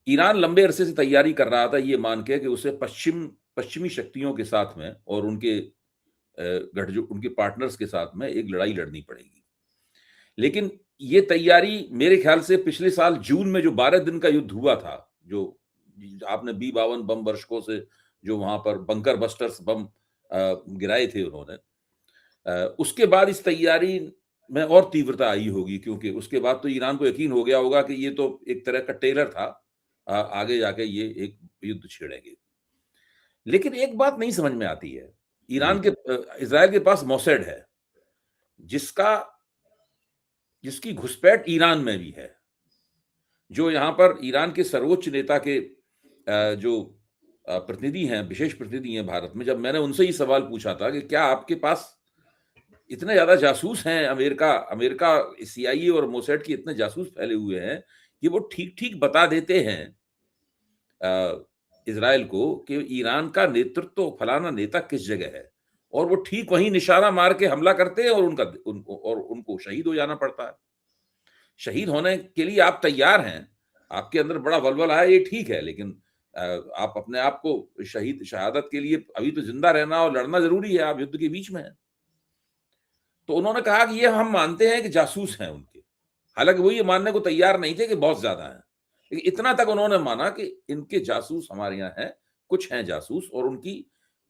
Iran लंबे अरसे से तैयारी कर रहा था ये मान के कि उसे पश्चिमी शक्तियों के साथ में और उनके गठजोड़ उनके पार्टनर्स के साथ में एक लड़ाई लड़नी पड़ेगी। लेकिन ये तैयारी मेरे ख्याल से पिछले साल जून में जो 12 दिन का युद्ध हुआ था, जो आपने B-52 बम वर्षकों से जो वहाँ पर बंकर बस्टर्स बम गिराए थे उन्होंने, उसके बाद इस तैयारी में और तीव्रता आई होगी, क्योंकि उसके बाद तो ईरान को यकीन हो गया होगा कि ये तो एक तरह का टेलर था, आगे जाके ये एक युद्ध छेड़ेंगे। लेकिन एक बात नहीं समझ में आती है, जी। इज़राइल के पास मोसैड है, जिसका जिसकी घुसपैठ ईरान में भी है। जो यहाँ पर ईरान के सर्वोच्च नेता के जो प्रतिनिधि हैं, विशेष प्रतिनिधि हैं भारत में, जब मैंने उनसे ही सवाल पूछा था कि क्या आपके पास इतने ज़्यादा जासूस हैं, अमेरिका अमेरिका सीआईए और मोसैड के इतने जासूस फैले हुए हैं कि वो ठीक-ठीक बता देते हैं इज़राइल को कि ईरान का नेतृत्व फलाना नेता किस जगह है, और वो ठीक वहीं निशाना मार के हमला करते हैं और उनको शहीद हो जाना पड़ता है। शहीद होने के लिए आप तैयार हैं, आपके अंदर बड़ा वलवला है, ये ठीक है, लेकिन आप अपने आप को शहादत के लिए अभी तो ज़िंदा रहना और लड़ना ज़रूरी है, आप युद्ध के बीच में हैं। तो उन्होंने कहा कि ये हम मानते हैं कि जासूस हैं उनके। हालाँकि वो ये मानने को तैयार नहीं थे कि बहुत ज़्यादा हैं। लेकिन इतना तक उन्होंने माना कि इनके जासूस हमारे यहाँ हैं, कुछ हैं जासूस, और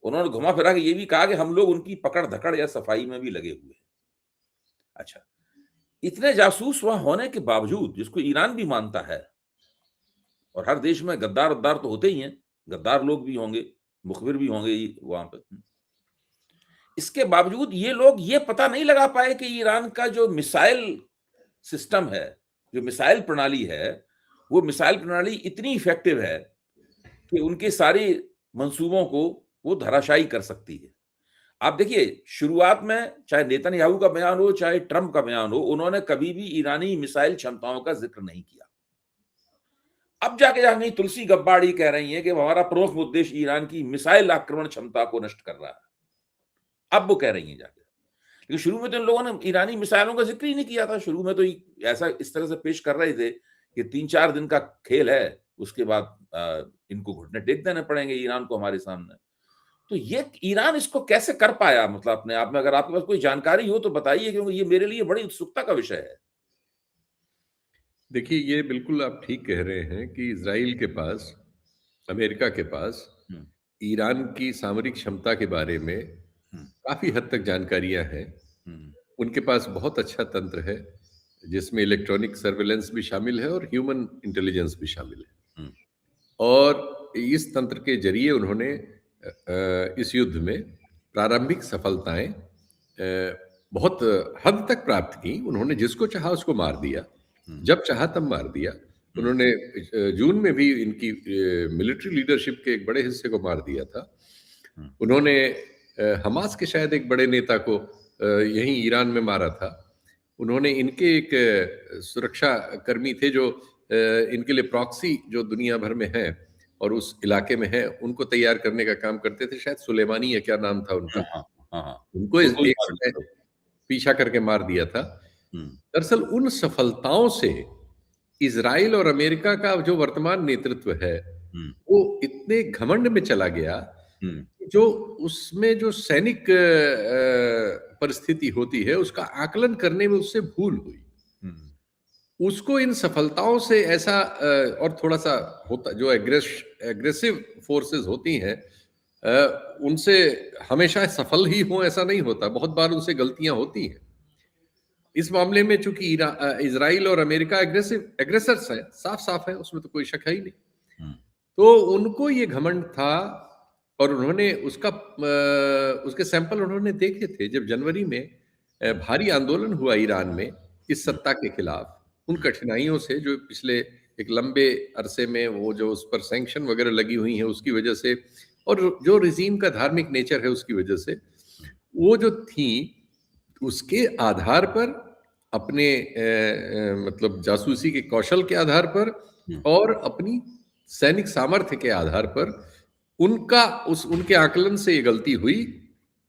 उन्होंने घुमा-फिरा के ये भी कहा कि हम लोग उनकी पकड़-धकड़ या सफाई में भी लगे हुए हैं। अच्छा, इतने जासूस वहाँ होने के बावजूद, जिसको ईरान भी मानता है, और हर देश में गद्दार-वद्दार तो होते ही हैं, गद्दार लोग भी होंगे, मुखबिर भी होंगे वहाँ पे। इसके बावजूद ये लोग ये पता नहीं लगा पाए कि ईरान का जो मिसाइल सिस्टम है, जो मिसाइल प्रणाली है, वो मिसाइल प्रणाली इतनी इफेक्टिव है कि उनके सारे मंसूबों को वो धराशायी कर सकती है। आप देखिए, शुरुआत में चाहे नेतन्याहू का बयान हो, चाहे ट्रंप का बयान हो, उन्होंने कभी भी ईरानी मिसाइल क्षमताओं का ज़िक्र नहीं किया। अब जाके जाके तुलसी गब्बार्ड ये कह रही हैं कि हमारा प्रमुख उद्देश्य ईरान की मिसाइल आक्रमण क्षमता को नष्ट कर रहा है। अब वो कह रही हैं जाके। लेकिन शुरू में तो इन लोगों ने ईरानी मिसाइलों का ज़िक्र ही नहीं किया था। शुरू में तो ऐसा इस तरह से पेश कर रहे थे कि 3-4 दिन का खेल है, उसके बाद इनको घुटने टेक देने पड़ेंगे ईरान को हमारे सामने। तो ये ईरान इसको कैसे कर पाया, मतलब अपने आप में? अगर आपके पास कोई जानकारी हो तो बताइए, क्योंकि ये मेरे लिए बड़ी उत्सुकता का विषय है। देखिए, ये बिल्कुल आप ठीक कह रहे हैं कि इज़राइल के पास, अमेरिका के पास हुँ, ईरान की सामरिक क्षमता के बारे में हुँ, काफ़ी हद तक जानकारियाँ हैं। हुँ, उनके पास बहुत अच्छा तंत्र है, जिसमें इलेक्ट्रॉनिक सर्विलेंस भी शामिल है और ह्यूमन इंटेलिजेंस भी शामिल है। हुँ, और इस तंत्र के ज़रिए उन्होंने इस युद्ध में प्रारंभिक सफलताएँ बहुत हद तक प्राप्त की। उन्होंने जिसको चाहा उसको मार दिया, हुँ, जब चाहा तब मार दिया। हुँ, उन्होंने जून में भी इनकी मिलिट्री लीडरशिप के एक बड़े हिस्से को मार दिया था। हुँ, उन्होंने हमास के शायद एक बड़े नेता को यहीं ईरान में मारा था। उन्होंने इनके एक सुरक्षा कर्मी थे जो इनके लिए प्रॉक्सी जो दुनिया भर में है और उस इलाके में है, उनको तैयार करने का काम करते थे। शायद सुलेमानी या क्या नाम था उनका। हाँ, हाँ, हाँ, हाँ। उनको उनको भी एक मार समय दिया था। पीछा करके मार दिया था। हुँ, दरअसल उन सफलताओं से इज़राइल और अमेरिका का जो वर्तमान नेतृत्व है, हुँ, वो इतने घमंड में चला गया, हुँ, जो उसमें जो सैनिक परिस्थिति होती है, उसका आकलन करने में उससे भूल हुई। हुँ, उसको इन सफलताओं से ऐसा और थोड़ा-सा होता जो एग्रेसिव फोर्सेस होती हैं, उनसे हमेशा सफल ही हों ऐसा नहीं होता, बहुत बार उनसे गलतियाँ होती हैं। इस मामले में चूँकि इज़राइल और अमेरिका एग्रेसर्स हैं, साफ-साफ है, उसमें तो कोई शक है ही नहीं। हुँ, तो उनको ये घमंड था और उन्होंने उसके सैंपल उन्होंने देखे थे जब जनवरी में हुँ, भारी आंदोलन हुआ ईरान में इस हुँ, सत्ता के खिलाफ। उन हुँ, कठिनाइयों से जो पिछले एक लंबे अरसे में वो जो उस पर सैंक्शन वगैरह लगी हुई हैं उसकी वजह से और जो रिजीम का धार्मिक नेचर है उसकी वजह से, हुँ, वो जो थी उसके आधार पर अपने मतलब जासूसी के कौशल के आधार पर हुँ, और अपनी सैनिक सामर्थ्य के आधार पर उनके आकलन से ये गलती हुई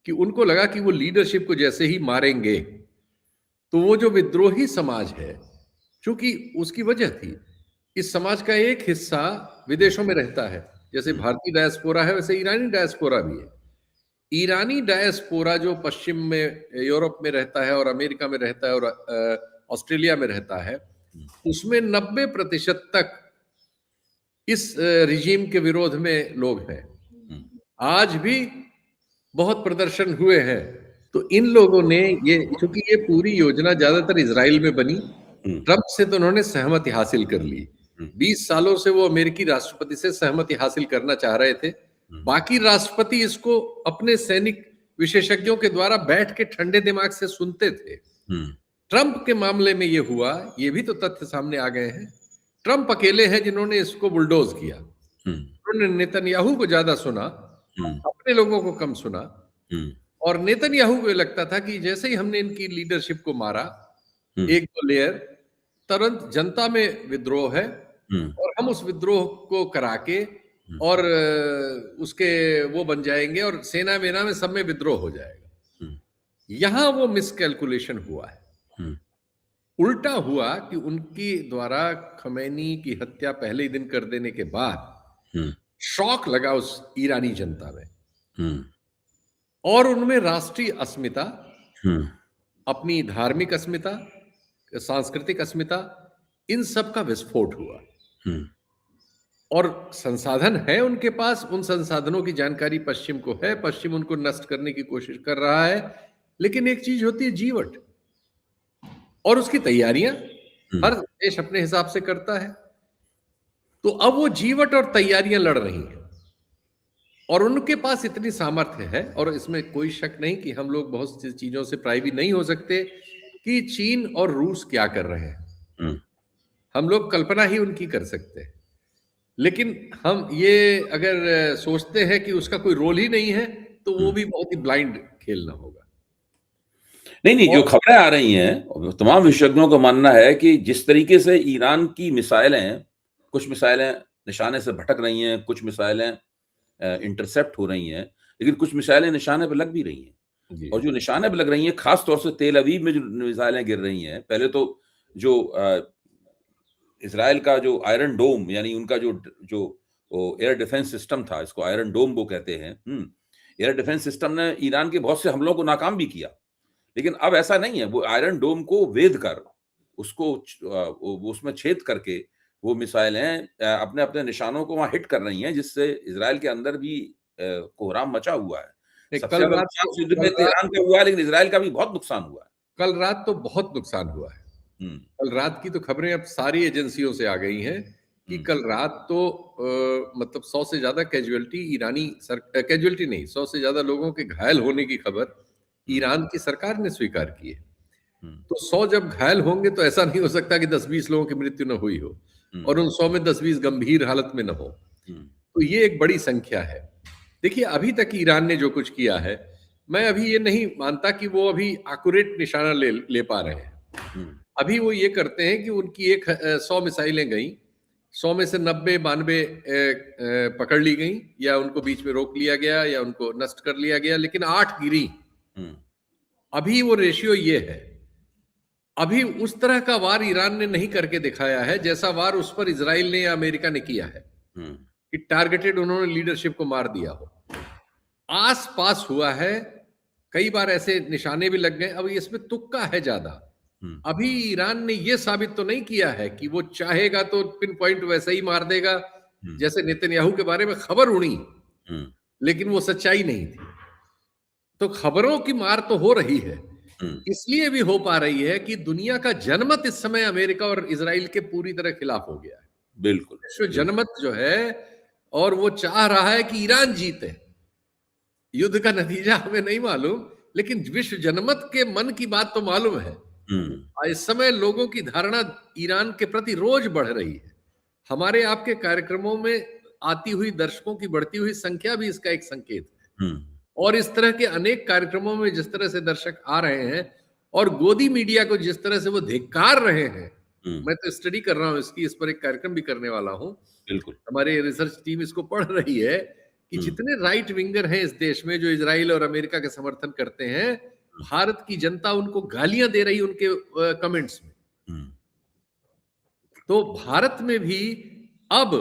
कि उनको लगा कि वो लीडरशिप को जैसे ही मारेंगे, तो वो जो विद्रोही समाज है, चूँकि उसकी वजह थी, इस समाज का एक हिस्सा विदेशों में रहता है, जैसे भारतीय डायस्पोरा है वैसे ईरानी डायस्पोरा भी है। ईरानी डायस्पोरा जो पश्चिम में यूरोप में रहता है और अमेरिका में रहता है और ऑस्ट्रेलिया में रहता है, उसमें 90% तक इस रिजीम के विरोध में लोग हैं। आज भी बहुत प्रदर्शन हुए हैं। तो इन लोगों ने ये, क्योंकि ये पूरी योजना ज्यादातर इजराइल में बनी, ट्रंप से तो उन्होंने सहमति हासिल कर ली। 20 सालों से वो अमेरिकी राष्ट्रपति से सहमति हासिल करना चाह रहे थे। बाकी राष्ट्रपति इसको अपने सैनिक विशेषज्ञों के द्वारा बैठ के ठंडे दिमाग से सुनते थे। ट्रंप के मामले में ये हुआ, ये भी तो तथ्य सामने आ गए हैं। ट्रंप अकेले हैं जिन्होंने इसको बुलडोज किया। उन्होंने नेतन्याहू को ज्यादा सुना, अपने लोगों को कम सुना। और नेतन्याहू को लगता था कि जैसे ही हमने इनकी लीडरशिप को मारा, एक दो लेयर, तुरंत जनता में विद्रोह है और हम उस विद्रोह को करा के और उसके वो बन जाएंगे और सेना वेना में सब में विद्रोह हो जाएगा। यहां वो मिसकैलकुलेशन हुआ है। उल्टा हुआ कि उनकी द्वारा खमैनी की हत्या पहले ही दिन कर देने के बाद शॉक लगा उस ईरानी जनता में और उनमें राष्ट्रीय अस्मिता, अपनी धार्मिक अस्मिता, सांस्कृतिक अस्मिता, इन सब का विस्फोट हुआ। और संसाधन है उनके पास, उन संसाधनों की जानकारी पश्चिम को है, पश्चिम उनको नष्ट करने की कोशिश कर रहा है। लेकिन एक चीज होती है जीवट, और उसकी तैयारियां हर देश अपने हिसाब से करता है। तो अब वो जीवट और तैयारियां लड़ रही हैं और उनके पास इतनी सामर्थ्य है, और इसमें कोई शक नहीं कि हम लोग बहुत सी चीजों से प्राइवी नहीं हो सकते कि चीन और रूस क्या कर रहे हैं। हम लोग कल्पना ही उनकी कर सकते हैं, लेकिन हम ये अगर सोचते हैं कि उसका कोई रोल ही नहीं है तो वो भी बहुत ही ब्लाइंड खेलना होगा। नहीं, जो खबरें आ रही हैं, तमाम विशेषज्ञों का मानना है कि जिस तरीके से ईरान की मिसाइलें, कुछ मिसाइलें निशाने से भटक रही हैं, कुछ मिसाइलें इंटरसेप्ट हो रही हैं, लेकिन कुछ मिसाइलें निशाने पर लग भी रही हैं। और जो निशाने पर लग रही हैं, खास तौर से तेल अवीव में जो मिसाइलें गिर रही हैं, पहले तो जो इजराइल का जो आयरन डोम, यानी उनका जो एयर डिफेंस सिस्टम था, इसको आयरन डोम वो कहते हैं, एयर डिफेंस सिस्टम ने ईरान के बहुत से हमलों को नाकाम भी किया। लेकिन अब ऐसा नहीं है, वो आयरन डोम को वेध कर उसको उसमें छेद करके वो मिसाइलें अपने अपने निशानों को वहां हिट कर रही हैं, जिससे इजराइल के अंदर भी कोहराम मचा हुआ है। सबसे ज्यादा नुकसान युद्ध में ईरान का हुआ है, लेकिन इजराइल का भी बहुत नुकसान हुआ है। कल रात तो बहुत नुकसान हुआ है। कल रात की तो खबरें अब सारी एजेंसियों से आ गई हैं कि कल रात तो मतलब 100 से ज्यादा कैजुअलिटी, कैजुअलिटी नहीं, 100 से ज्यादा लोगों के घायल होने की खबर ईरान की सरकार ने स्वीकार की है। तो 100 जब घायल होंगे तो ऐसा नहीं हो सकता कि 10-20 लोगों की मृत्यु न हुई हो और उन 100 में 10-20 गंभीर हालत में न हो। तो ये एक बड़ी संख्या है। देखिए, अभी तक ईरान ने जो कुछ किया है, मैं अभी ये नहीं मानता कि वो अभी एक्यूरेट निशाना ले पा रहे हैं। अभी वो ये करते हैं कि उनकी 100 मिसाइलें गई, 100 में से 90-92 पकड़ ली गई, या उनको बीच में रोक लिया गया, या उनको नष्ट कर लिया गया, लेकिन 8 गिरी। अभी वो रेशियो ये है। अभी उस तरह का वार ईरान ने नहीं करके दिखाया है जैसा वार उस पर इजराइल ने या अमेरिका ने किया है कि टारगेटेड उन्होंने लीडरशिप को मार दिया हो। आस पास हुआ है, कई बार ऐसे निशाने भी लग गए। अब इसमें तुक्का है ज्यादा। अभी ईरान ने यह साबित तो नहीं किया है कि वो चाहेगा तो पिन पॉइंट वैसे ही मार देगा जैसे नेतन्याहू के बारे में खबर उड़ी, लेकिन वो सच्चाई नहीं थी। तो खबरों की मार तो हो रही है, इसलिए भी हो पा रही है कि दुनिया का जनमत इस समय अमेरिका और इजराइल के पूरी तरह खिलाफ हो गया है। बिल्कुल, विश्व जनमत जो है, और वो चाह रहा है कि ईरान जीते। युद्ध का नतीजा हमें नहीं मालूम, लेकिन विश्व जनमत के मन की बात तो मालूम है। इस समय लोगों की धारणा ईरान के प्रति रोज बढ़ रही है। हमारे आपके कार्यक्रमों में आती हुई दर्शकों की बढ़ती हुई संख्या भी इसका एक संकेत है। और इस तरह के अनेक कार्यक्रमों में जिस तरह से दर्शक आ रहे हैं और गोदी मीडिया को जिस तरह से वो धिक्कार रहे हैं, मैं तो स्टडी कर रहा हूं इसकी, इस पर एक कार्यक्रम भी करने वाला हूं। बिल्कुल, हमारे रिसर्च टीम इसको पढ़ रही है कि जितने राइट विंगर हैं इस देश में जो इजराइल और अमेरिका का समर्थन करते हैं, भारत की जनता उनको गालियां दे रही उनके कमेंट्स में। तो भारत में भी अब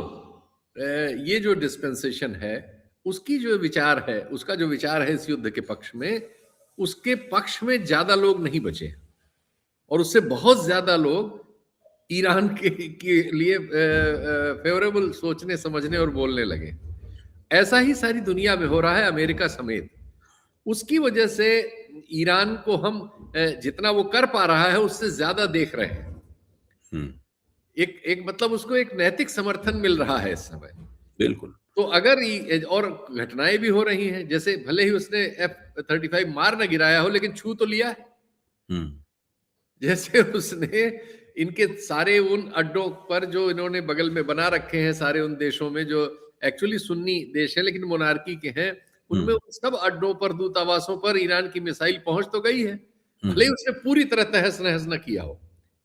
ये जो डिस्पेंसेशन है, उसकी जो विचार है, उसका जो विचार है इस युद्ध के पक्ष में, उसके पक्ष में ज्यादा लोग नहीं बचे और उससे बहुत ज्यादा लोग ईरान के लिए फेवरेबल सोचने समझने और बोलने लगे। ऐसा ही सारी दुनिया में हो रहा है, अमेरिका समेत। उसकी वजह से ईरान को हम जितना वो कर पा रहा है उससे ज्यादा देख रहे हैं। एक एक मतलब उसको एक नैतिक समर्थन मिल रहा है इस समय। बिल्कुल। तो अगर और घटनाएं भी हो रही हैं, जैसे भले ही उसने F-35 मार न गिराया हो, लेकिन छू तो लिया है। जैसे उसने इनके सारे उन अड्डों पर जो इन्होंने बगल में बना रखे हैं, सारे उन देशों में जो एक्चुअली सुन्नी देश है लेकिन मोनार्की के हैं, उनमें उन सब अड्डों पर, दूतावासों पर ईरान की मिसाइल पहुंच तो गई है। भले ही उसने पूरी तरह तहस नहस न किया हो,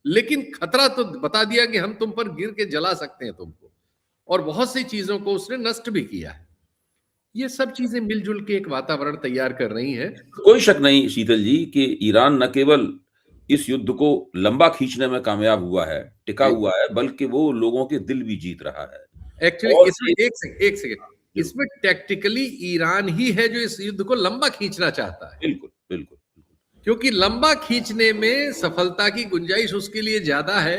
लेकिन खतरा तो बता दिया कि हम तुम पर गिर के जला सकते हैं तुमको, और बहुत सी चीजों को उसने नष्ट भी किया है। ये सब चीजें मिलजुल के एक वातावरण तैयार कर रही हैं। कोई शक नहीं शीतल जी कि ईरान न केवल इस युद्ध को लंबा खींचने में कामयाब हुआ है, टिका हुआ है, बल्कि वो लोगों के दिल भी जीत रहा है। एक्चुअली और इसमें एक सेकंड, इसमें टैक्टिकली ईरान ही है जो इस युद्ध को लंबा खींचना चाहता है। बिल्कुल बिल्कुल, क्योंकि लंबा खींचने में सफलता की गुंजाइश उसके लिए ज्यादा है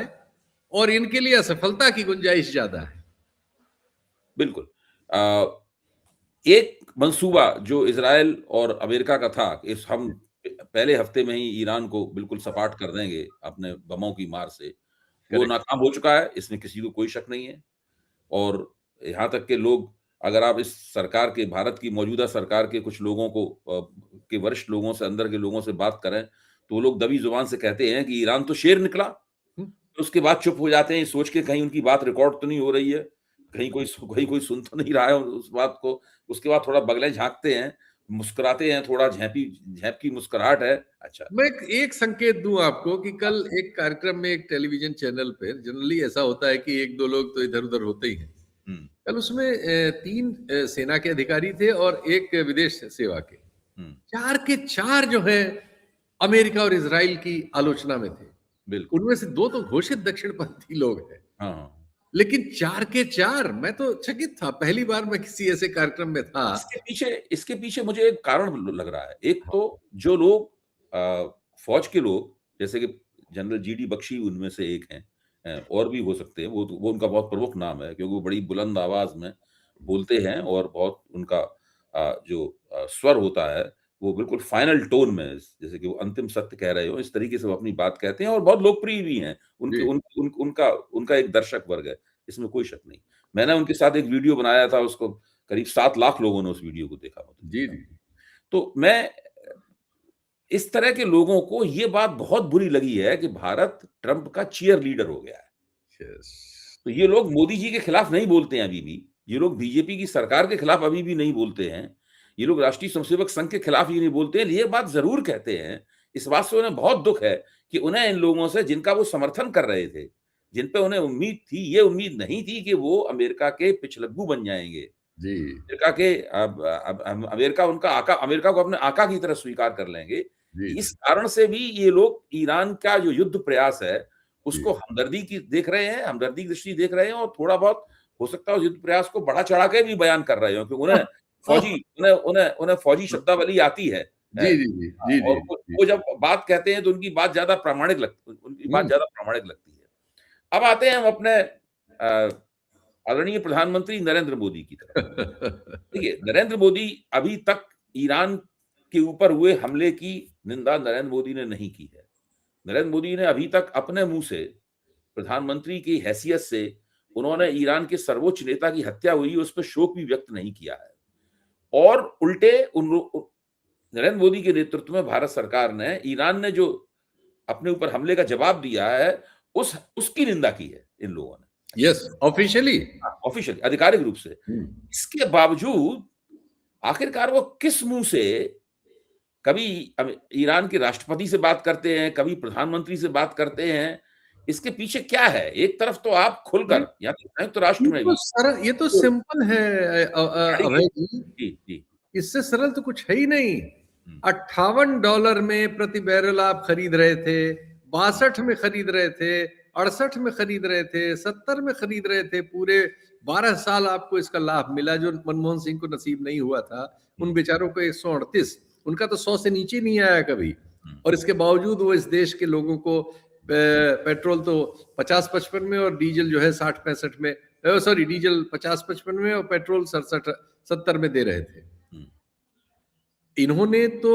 और इनके लिए असफलता की गुंजाइश ज्यादा है। बिल्कुल। एक मंसूबा जो इजराइल और अमेरिका का था, इस हम पहले हफ्ते में ही ईरान को बिल्कुल सपाट कर देंगे अपने बमों की मार से, वो नाकाम हो चुका है, इसमें किसी को कोई शक नहीं है। और यहाँ तक के लोग, अगर आप इस सरकार के, भारत की मौजूदा सरकार के कुछ लोगों को के वरिष्ठ लोगों से, अंदर के लोगों से बात करें, तो वो लोग दबी जुबान से कहते हैं कि ईरान तो शेर निकला। तो उसके बाद चुप हो जाते हैं, सोच के कहीं उनकी बात रिकॉर्ड तो नहीं हो रही है, कहीं कोई सुन तो नहीं रहा है उस बात को। उसके बाद थोड़ा बगलें झांकते हैं, मुस्कुराते हैं, थोड़ा झैप की मुस्कुराहट है। अच्छा, मैं एक संकेत दूं आपको कि कल एक कार्यक्रम में, एक टेलीविजन चैनल पे, जनरली ऐसा होता है कि एक दो लोग तो इधर उधर होते ही हैं, कल उसमें 3 सेना के अधिकारी थे और एक विदेश सेवा के, 4 के 4 जो है अमेरिका और इजराइल की आलोचना में थे। उनमें से 2 तो घोषित दक्षिणपंथी लोग हैं। हाँ। लेकिन 4 के 4, मैं तो चकित था, पहली बार मैं किसी ऐसे कार्यक्रम में था। इसके पीछे मुझे एक कारण लग रहा है। एक तो जो लोग फौज के लोग, जैसे कि जनरल जीडी बख्शी उनमें से एक हैं, और भी हो सकते हैं, वो उनका बहुत प्रमुख नाम है, क्योंकि वो बड़ी बुलंद आवाज में बोलते हैं और बहुत उनका जो स्वर होता है वो बिल्कुल फाइनल टोन में, जैसे कि वो अंतिम सत्य कह रहे हो, इस तरीके से वो अपनी बात कहते हैं और बहुत लोकप्रिय भी हैं। उनका एक दर्शक वर्ग है, इसमें कोई शक नहीं। मैंने उनके साथ एक वीडियो बनाया था, उसको करीब 7 लाख लोगों ने उस वीडियो को देखा होता। जी, जी। तो मैं, इस तरह के लोगों को ये बात बहुत बुरी लगी है कि भारत ट्रंप का चीयर लीडर हो गया है। तो ये लोग मोदी जी के खिलाफ नहीं बोलते हैं अभी भी, ये लोग बीजेपी की सरकार के खिलाफ अभी भी नहीं बोलते हैं, ये लोग राष्ट्रीय स्वयंसेवक संघ के खिलाफ ये नहीं बोलते हैं, ये बात जरूर कहते हैं। इस बात से उन्हें बहुत दुख है कि उन्हें इन लोगों से, जिनका वो समर्थन कर रहे थे, जिन पे उन्हें उम्मीद थी, ये उम्मीद नहीं थी कि वो अमेरिका के पिछलग्गू बन जाएंगे। जी। अमेरिका उनका आका, अमेरिका को अपने आका की तरह स्वीकार कर लेंगे। जी, इस कारण से भी ये लोग ईरान का जो युद्ध प्रयास है उसको हमदर्दी की देख रहे हैं, हमदर्दी की दृष्टि देख रहे हैं, और थोड़ा बहुत हो सकता है उस युद्ध प्रयास को बढ़ा चढ़ा के भी बयान कर रहे हो, क्योंकि उन्हें फौजी शब्दावली आती है। जी, जी, जी, जी, और जी। वो जब बात कहते हैं तो उनकी बात ज्यादा प्रामाणिक लगती है। अब आते हैं हम अपने आदरणीय प्रधानमंत्री नरेंद्र मोदी की तरफ। देखिए, नरेंद्र मोदी अभी तक ईरान के ऊपर हुए हमले की निंदा नरेंद्र मोदी ने नहीं की है। नरेंद्र मोदी ने अभी तक अपने मुंह से, प्रधानमंत्री की हैसियत से, उन्होंने ईरान के सर्वोच्च नेता की हत्या हुई उस पर शोक भी व्यक्त नहीं किया है। और उल्टे नरेंद्र मोदी के नेतृत्व में भारत सरकार ने, ईरान ने जो अपने ऊपर हमले का जवाब दिया है, उसकी निंदा की है इन लोगों ने। यस, ऑफिशियली, आधिकारिक रूप से। इसके बावजूद आखिरकार वो किस मुंह से कभी ईरान के राष्ट्रपति से बात करते हैं, कभी प्रधानमंत्री से बात करते हैं, इसके पीछे क्या है? एक तरफ तो आप खुलकर, या तो संयुक्त राष्ट्र में भी, ये तो सिंपल है अभय जी। जी। इससे सरल तो कुछ है ही नहीं। $58 में प्रति बैरल आप खरीद रहे थे, 62 में खरीद रहे थे, 68 में खरीद रहे थे, 70 में खरीद रहे थे, पूरे 12 साल आपको इसका लाभ मिला जो मनमोहन सिंह को नसीब नहीं हुआ था। उन बेचारों को 138, उनका तो 100 से नीचे नहीं आया कभी। और इसके बावजूद वो इस देश के लोगों को पेट्रोल तो 50-55 में और डीजल जो है 60-65 में, सॉरी डीजल 50-55 में और पेट्रोल 67-70 में दे रहे थे। इन्होंने तो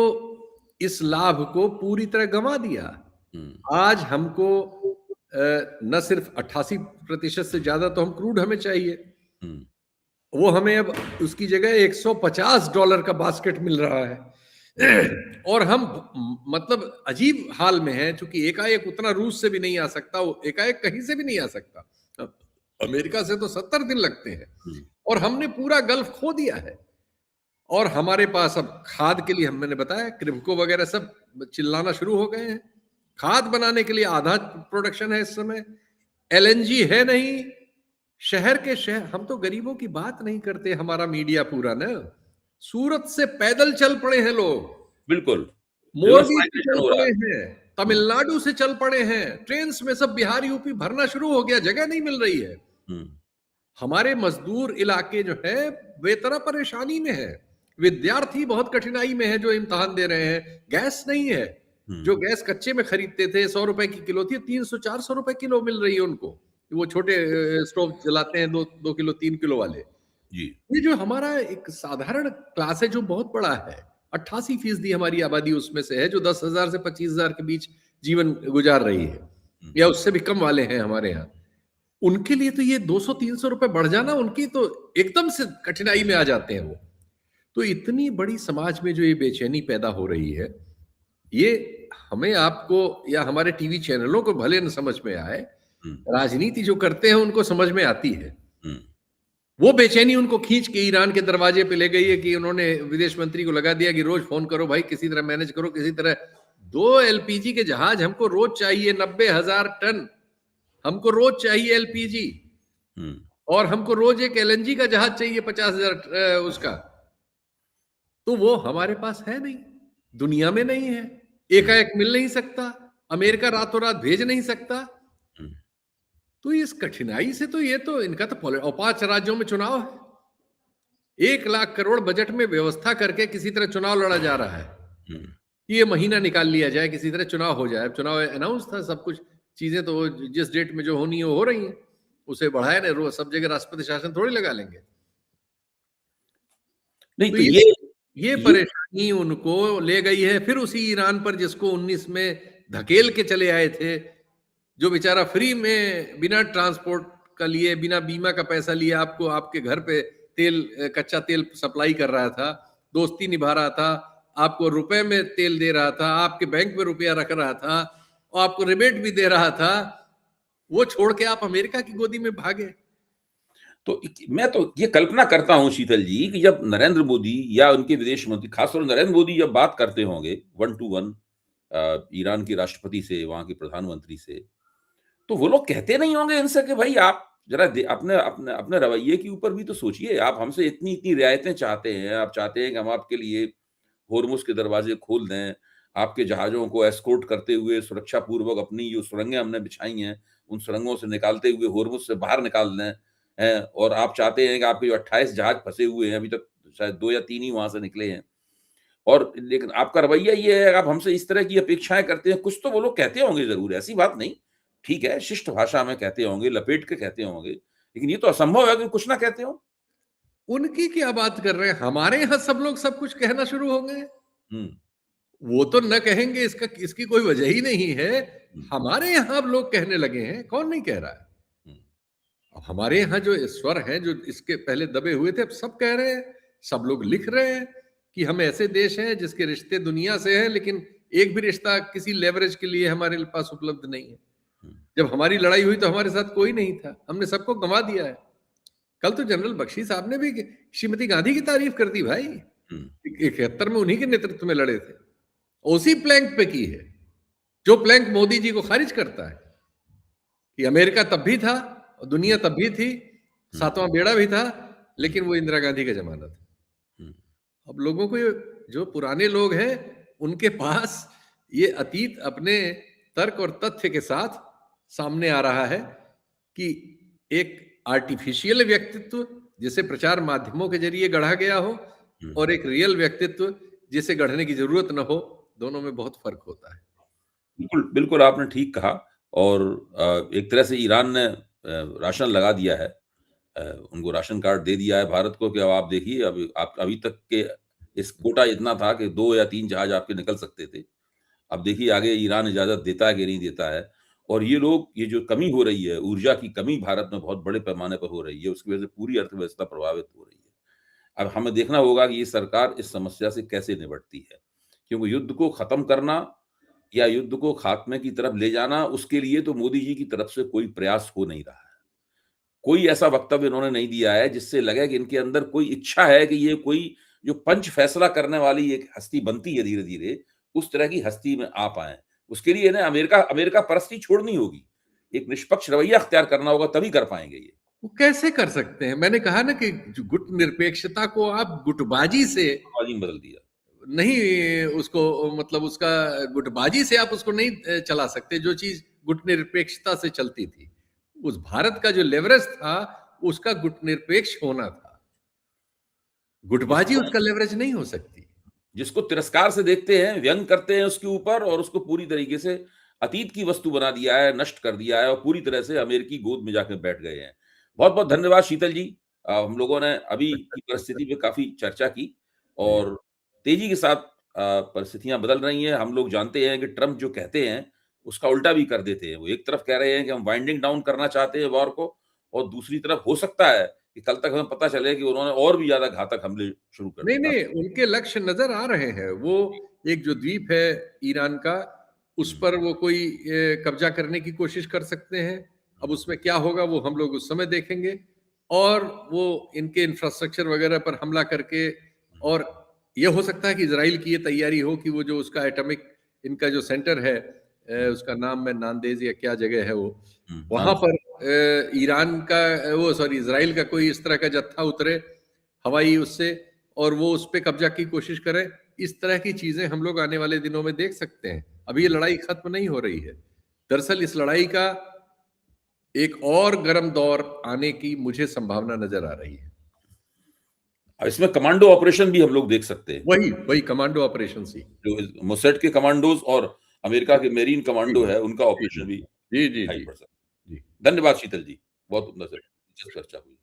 इस लाभ को पूरी तरह गंवा दिया। आज हमको न सिर्फ 88% से ज्यादा तो हम क्रूड हमें चाहिए, वो हमें अब उसकी जगह $150 का बास्केट मिल रहा है। और हम मतलब अजीब हाल में है, क्योंकि एकाएक उतना रूस से भी नहीं आ सकता, वो एकाएक कहीं से भी नहीं आ सकता। अमेरिका से तो 70 दिन लगते हैं और हमने पूरा गल्फ खो दिया है। और हमारे पास अब खाद के लिए, मैंने बताया क्रिमको वगैरह सब चिल्लाना शुरू हो गए हैं। खाद बनाने के लिए आधा प्रोडक्शन है इस समय, एलएनजी है नहीं। शहर के शहर, हम तो गरीबों की बात नहीं करते, हमारा मीडिया पूरा ना, सूरत से पैदल चल पड़े हैं लोग, बिल्कुल मोरबी से चल पड़े हैं, तमिलनाडु से चल पड़े हैं, ट्रेन में सब बिहार यूपी भरना शुरू हो गया, जगह नहीं मिल रही है। हमारे मजदूर इलाके जो है बेतरा परेशानी में है, विद्यार्थी बहुत कठिनाई में है जो इम्तिहान दे रहे हैं, गैस नहीं है। जो गैस कच्चे में खरीदते थे 100 रुपए की किलो थी, 300-400 रुपए किलो मिल रही है उनको। वो छोटे स्टोव जलाते हैं 2 किलो 3 किलो वाले जी। ये जो हमारा एक साधारण क्लास है जो बहुत बड़ा है, 88% हमारी आबादी उसमें से है जो 10,000 से 25,000 के बीच जीवन गुजार रही है, या उससे भी कम वाले हैं हमारे यहाँ। उनके लिए तो ये 200-300 रुपए बढ़ जाना, उनकी तो एकदम से कठिनाई में आ जाते हैं वो। तो इतनी बड़ी समाज में जो ये बेचैनी पैदा हो रही है, ये हमें आपको या हमारे टीवी चैनलों को भले न समझ में आए, राजनीति जो करते हैं उनको समझ में आती है। वो बेचैनी उनको खींच के ईरान के दरवाजे पे ले गई है कि उन्होंने विदेश मंत्री को लगा दिया कि रोज फोन करो भाई, किसी तरह मैनेज करो, किसी तरह 2 एलपीजी के जहाज हमको रोज चाहिए, 90,000 टन हमको रोज चाहिए एलपीजी, और हमको रोज एक एलएनजी का जहाज चाहिए 50,000 उसका। तो वो हमारे पास है नहीं, दुनिया में नहीं है, एकाएक मिल नहीं सकता, अमेरिका रातों रात भेज नहीं सकता। तो इस कठिनाई से तो ये तो इनका तो 5 राज्यों में चुनाव है, 1 लाख करोड़ बजट में व्यवस्था करके किसी तरह चुनाव लड़ा जा रहा है। ये महीना निकाल लिया जाए, किसी तरह चुनाव हो जाए। चुनाव अनाउंस था, सब कुछ चीजें तो जिस डेट में जो होनी है वो हो रही हैं, उसे बढ़ाए ना, रोज सब जगह राष्ट्रपति शासन थोड़ी लगा लेंगे। नहीं तो ये परेशानी उनको ले गई है। फिर उसी ईरान पर जिसको 19 में धकेल के चले आए थे, जो बेचारा फ्री में बिना ट्रांसपोर्ट का लिए, बिना बीमा का पैसा लिए आपको आपके घर पे तेल, कच्चा तेल सप्लाई कर रहा था, दोस्ती निभा रहा था, आपको रुपए में तेल दे रहा था, आपके बैंक में रुपया रख रहा था और आपको रिबेट भी दे रहा था, वो छोड़ के आप अमेरिका की गोदी में भागे। तो मैं तो ये कल्पना करता हूं शीतल जी कि जब नरेंद्र मोदी या उनके विदेश मंत्री, खासतौर नरेंद्र मोदी जब बात करते होंगे 1 to 1 ईरान के राष्ट्रपति से, वहां के प्रधानमंत्री से, तो वो लोग कहते नहीं होंगे इनसे कि भाई आप जरा अपने अपने अपने रवैये के ऊपर भी तो सोचिए, आप हमसे इतनी इतनी रियायतें चाहते हैं, आप चाहते हैं कि हम आपके लिए होर्मुज के दरवाजे खोल दें, आपके जहाजों को एस्कॉर्ट करते हुए सुरक्षा पूर्वक अपनी जो सुरंगें हमने बिछाई हैं उन सुरंगों से निकालते हुए होर्मुज से बाहर निकाल दें हैं, और आप चाहते हैं कि आपके जो 28 जहाज फंसे हुए हैं, अभी तक शायद 2 या 3 ही वहां से निकले हैं, और लेकिन आपका रवैया ये है, आप हमसे इस तरह की अपेक्षाएं करते हैं। कुछ तो वो लोग कहते होंगे जरूर, ऐसी बात नहीं, ठीक है, शिष्ट भाषा में कहते होंगे, लपेट के कहते होंगे, लेकिन ये तो असंभव है कि कुछ ना कहते हो। उनकी क्या बात कर रहे हैं, हमारे यहाँ सब लोग सब कुछ कहना शुरू होंगे। वो तो न कहेंगे, इसकी कोई वजह ही नहीं है। हमारे यहाँ अब लोग कहने लगे हैं, कौन नहीं कह रहा है। अब हमारे यहाँ जो स्वर हैं, जो इसके पहले दबे हुए थे, अब सब कह रहे हैं, सब लोग लिख रहे हैं कि हम ऐसे देश हैं जिसके रिश्ते दुनिया से हैं, लेकिन एक भी रिश्ता किसी लेवरेज के लिए हमारे पास उपलब्ध नहीं है। जब हमारी लड़ाई हुई तो हमारे साथ कोई नहीं था, हमने सबको गंवा दिया है। कल तो जनरल बख्शी साहब ने भी श्रीमती गांधी की तारीफ कर दी भाई, 71 में उन्हीं के नेतृत्व में लड़े थे, उसी प्लैंक पे की है जो प्लैंक मोदी जी को खारिज करता है कि अमेरिका तब भी था और दुनिया तब भी थी, 7वां बेड़ा भी था, लेकिन वो इंदिरा गांधी का जमाना था। अब लोगों को, जो पुराने लोग हैं, उनके पास ये अतीत अपने तर्क और तथ्य के साथ सामने आ रहा है कि एक आर्टिफिशियल व्यक्तित्व जिसे प्रचार माध्यमों के जरिए गढ़ा गया हो और एक रियल व्यक्तित्व जिसे गढ़ने की जरूरत न हो, दोनों में बहुत फर्क होता है। बिल्कुल, बिल्कुल आपने ठीक कहा। और एक तरह से ईरान ने राशन लगा दिया है। उनको राशन कार्ड दे दिया है भारत को कि अब आप देखिए, अभी आप अभी तक के इस कोटा इतना था कि 2 या 3 जहाज आपके निकल सकते थे। अब देखिए आगे ईरान इजाज़त देता है कि नहीं देता है। और ये जो कमी हो रही है, ऊर्जा की कमी भारत में बहुत बड़े पैमाने पर हो रही है, उसकी वजह से पूरी अर्थव्यवस्था प्रभावित हो रही है। अब हमें देखना होगा कि ये सरकार इस समस्या से कैसे निपटती है। क्योंकि युद्ध को खत्म करना या युद्ध को खात्मे की तरफ ले जाना, उसके लिए तो मोदी जी की तरफ से कोई प्रयास हो नहीं रहा है। कोई ऐसा वक्तव्य इन्होंने नहीं दिया है जिससे लगे कि इनके अंदर कोई इच्छा है कि ये कोई जो पंच फैसला करने वाली एक हस्ती बनती है धीरे-धीरे, उस तरह की हस्ती में आ पाएँ। उसके लिए इन्हें अमेरिका अमेरिका परस्ती छोड़नी होगी। एक निष्पक्ष रवैया अख्तियार करना होगा, तभी कर पाएँगे ये। वो कैसे कर सकते हैं? मैंने कहा ना कि जो गुट निरपेक्षता को आप गुटबाजी से आवाज़ ही बदल दिया। नहीं, उसको मतलब उसका गुटबाजी से आप उसको नहीं चला सकते, जो चीज गुट निरपेक्षता से चलती थी। उस भारत का जो लेवरेज था, उसका गुट निरपेक्ष होना था। गुटबाजी जिसको उसका लेवरेज नहीं हो सकती। जिसको तिरस्कार से देखते हैं, व्यंग करते हैं उसके ऊपर और उसको पूरी तरीके से अतीत की वस्तु बना दिया है, नष्ट कर दिया है और पूरी तरह से अमेरिकी गोद में जाके बैठ गए हैं। बहुत-बहुत धन्यवाद शीतल जी। हम लोगों ने अभी की परिस्थिति पे काफ़ी चर्चा की जी, और तेज़ी के साथ परिस्थितियाँ बदल रही हैं। हम लोग जानते हैं कि ट्रम्प जो कहते हैं, उसका उल्टा भी कर देते हैं। वो एक तरफ कह रहे हैं कि हम वाइंडिंग डाउन करना चाहते हैं वॉर को और दूसरी तरफ हो सकता है कि कल तक हमें पता चले कि उन्होंने और भी ज़्यादा घातक हमले शुरू कर नहीं, कर नहीं, उनके लक्ष्य नज़र आ रहे हैं। वो एक जो द्वीप है ईरान का, उस हुँ। पर वो कोई कब्ज़ा करने की कोशिश कर सकते हैं। अब उसमें क्या होगा वो हम लोग उस समय देखेंगे और वो इनके इंफ्रास्ट्रक्चर वग़ैरह पर हमला करके और ये हो सकता है कि इज़राइल की ये तैयारी हो कि वो जो उसका एटॉमिक इनका जो सेंटर है उसका नाम मैं नांदेज़ या क्या जगह है वो, वहाँ नाम पर ईरान का वो सॉरी इज़राइल का कोई इस तरह का जत्था उतरे हवाई उससे और वो उस पे कब्जा की कोशिश करे। इस तरह की चीजें हम लोग आने वाले दिनों में देख सकते हैं। अभी ये लड़ाई खत्म नहीं हो रही है। दरअसल इस लड़ाई का एक और गर्म दौर आने की मुझे संभावना नजर आ रही है। इसमें कमांडो ऑपरेशन भी हम लोग देख सकते हैं। वही कमांडो ऑपरेशन सी। जो मोसैड के कमांडोज और अमेरिका के मेरीन जी, कमांडो है, उनका जी, ऑपरेशन भी जी, जी, दिखाई जी, पड़ सकता जी। है। धन्यवाद शीतल जी। बहुत उम्दा से दिलचस्प चर्चा हुई।